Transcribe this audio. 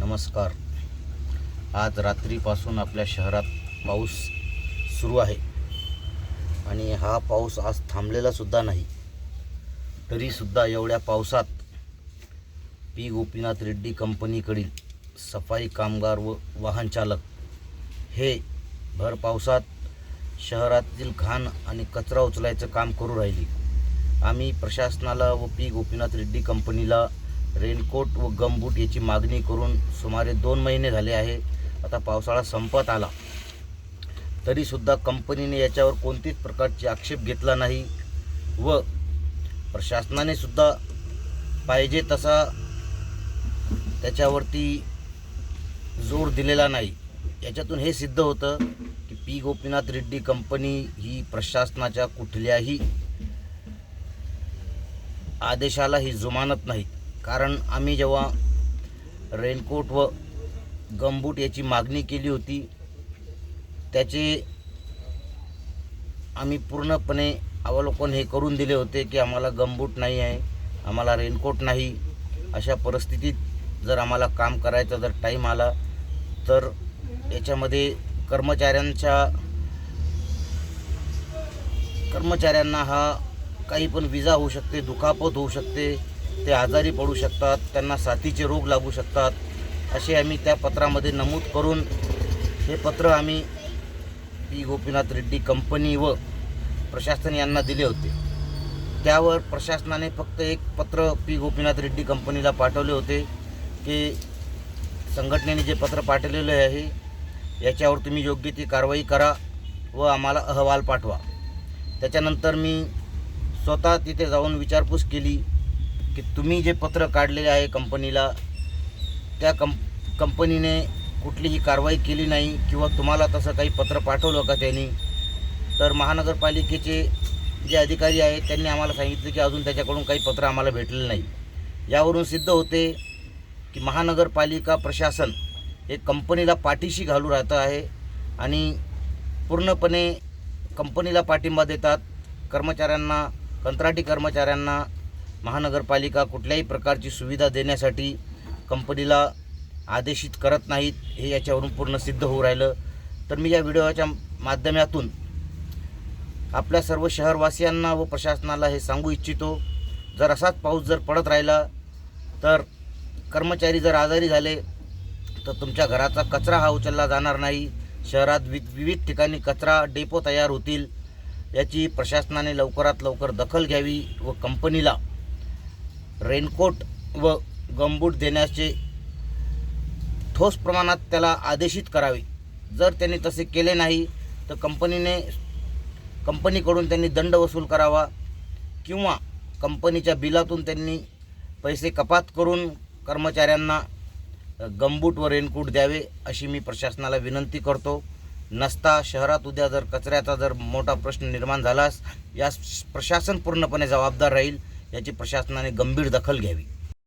नमस्कार. आज रात्रीपासून आपल्या शहरात पाऊस सुरू आहे आणि हा पाऊस आज थांबलेला सुद्धा नाही. तरीसुद्धा एवढ्या पावसात पी गोपीनाथ रेड्डी कंपनीकडील सफाई कामगार व वाहन चालक हे भर पावसात शहरातील घाण आणि कचरा उचलायचं काम करू राहिली. आम्ही प्रशासनाला व पी गोपीनाथ रेड्डी कंपनीला रेनकोट व गमबूट याची मागणी करून सुमारे 2 महिने झाले आहे. आता पावसाळा संपत आला तरीसुद्धा कंपनीने याच्यावर कोणतीच प्रकारची आक्षेप घेतला नाही व प्रशासनाने सुद्धा पाहिजे तसा त्याच्यावरती जोर दिलेला नाही. याच्यातून हे सिद्ध होतं की पी गोपीनाथ रेड्डी कंपनी ही प्रशासनाच्या कुठल्याही आदेशाला ही जुमानत नाही. कारण आम्ही जेव्हा रेनकोट व गमबूट याची मागणी केली होती त्याचे आम्ही पूर्णपणे अवलोकन हे करून दिले होते की आम्हाला गमबूट नाही आहे, आम्हाला रेनकोट नाही. अशा परिस्थितीत जर आम्हाला काम करायचा जर टाईम आला तर याच्यामध्ये कर्मचाऱ्यांना हा काही पण विजा होऊ शकते, दुखापत होऊ शकते, ते आजारी पडू शकतात, त्यांना साथीचे रोग लागू शकतात असे आम्ही त्या पत्रामध्ये नमूद करून हे पत्र आम्ही पी गोपीनाथ रेड्डी कंपनी व प्रशासन यांना दिले होते. त्यावर प्रशासनाने फक्त एक पत्र पी गोपीनाथ रेड्डी कंपनीला पाठवले होते की संघटनेने जे पत्र पाठवलेले आहे याच्यावर तुम्ही योग्य ती कारवाई करा व आम्हाला अहवाल पाठवा. त्याच्यानंतर मी स्वतः तिथे जाऊन विचारपूस केली की तुम्ही जे पत्र काढलेले आहे कंपनीला त्या कंपनीने कुठलीही कारवाई केली नाही किंवा तुम्हाला तसं काही पत्र पाठवलं का त्यांनी. तर महानगरपालिकेचे जे अधिकारी आहेत त्यांनी आम्हाला सांगितलं की अजून त्याच्याकडून काही पत्र आम्हाला भेटलेलं नाही. यावरून सिद्ध होते की महानगरपालिका प्रशासन हे कंपनीला पाठीशी घालू राहतं आहे आणि पूर्णपणे कंपनीला पाठिंबा देतात. कंत्राटी कर्मचाऱ्यांना महानगरपालिका कुठल्याही प्रकारची सुविधा देण्यासाठी कंपनीला आदेशित करत नाहीत हे याच्यावरून पूर्ण सिद्ध होऊ राहिलं. तर मी या व्हिडिओच्या माध्यमातून आपल्या सर्व शहरवासियांना व प्रशासनाला हे सांगू इच्छितो, जर असाच पाऊस जर पडत राहिला तर कर्मचारी जर आजारी झाले तर तुमच्या घराचा कचरा हा उचलला जाणार नाही. शहरात विविध ठिकाणी कचरा डेपो तयार होतील. याची प्रशासनाने लवकरात लवकर दखल घ्यावी व कंपनीला रेनकोट व गमबूट देण्याचे ठोस प्रमाणात त्याला आदेशित करावे. जर त्यांनी तसे केले नाही तर कंपनीकडून त्यांनी दंड वसूल करावा किंवा कंपनीच्या बिलातून त्यांनी पैसे कपात करून कर्मचाऱ्यांना गमबूट व रेनकोट द्यावे अशी मी प्रशासनाला विनंती करतो. नसता शहरात उद्या जर कचऱ्याचा जर मोठा प्रश्न निर्माण झालास यास प्रशासन पूर्णपणे जबाबदार राहील. याची प्रशासनाने गंभीर दखल घ्यावी.